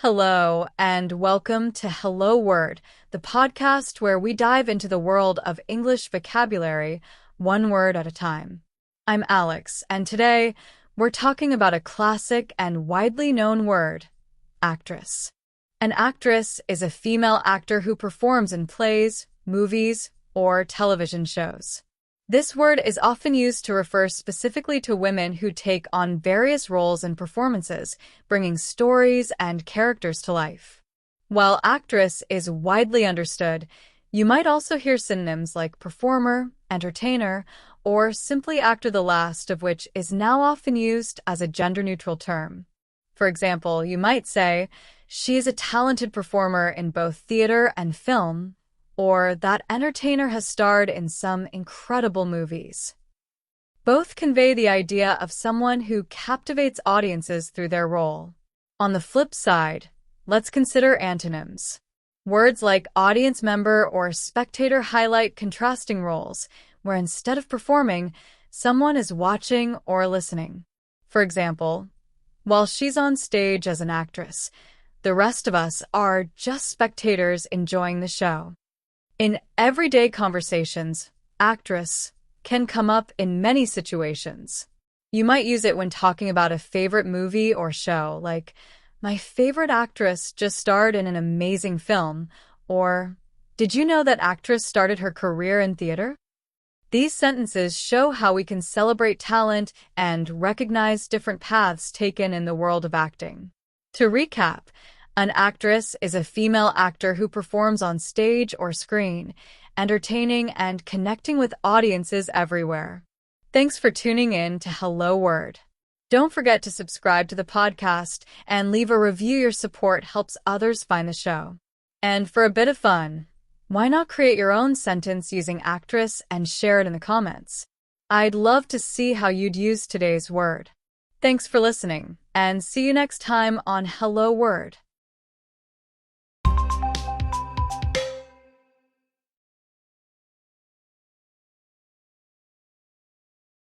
Hello, and welcome to Hello Word, the podcast where we dive into the world of English vocabulary, one word at a time. I'm Alex, and today we're talking about a classic and widely known word, actress. An actress is a female actor who performs in plays, movies, or television shows. This word is often used to refer specifically to women who take on various roles and performances, bringing stories and characters to life. While actress is widely understood, you might also hear synonyms like performer, entertainer, or simply actor, the last of which is now often used as a gender-neutral term. For example, you might say, "She is a talented performer in both theater and film," or "that entertainer has starred in some incredible movies." Both convey the idea of someone who captivates audiences through their role. On the flip side, let's consider antonyms. Words like audience member or spectator highlight contrasting roles, where instead of performing, someone is watching or listening. For example, while she's on stage as an actress, the rest of us are just spectators enjoying the show. In everyday conversations, actress can come up in many situations. You might use it when talking about a favorite movie or show, like, "My favorite actress just starred in an amazing film," or "Did you know that actress started her career in theater?" These sentences show how we can celebrate talent and recognize different paths taken in the world of acting. To recap, an actress is a female actor who performs on stage or screen, entertaining and connecting with audiences everywhere. Thanks for tuning in to Hello Word. Don't forget to subscribe to the podcast and leave a review. Your support helps others find the show. And for a bit of fun, why not create your own sentence using actress and share it in the comments? I'd love to see how you'd use today's word. Thanks for listening, and see you next time on Hello Word.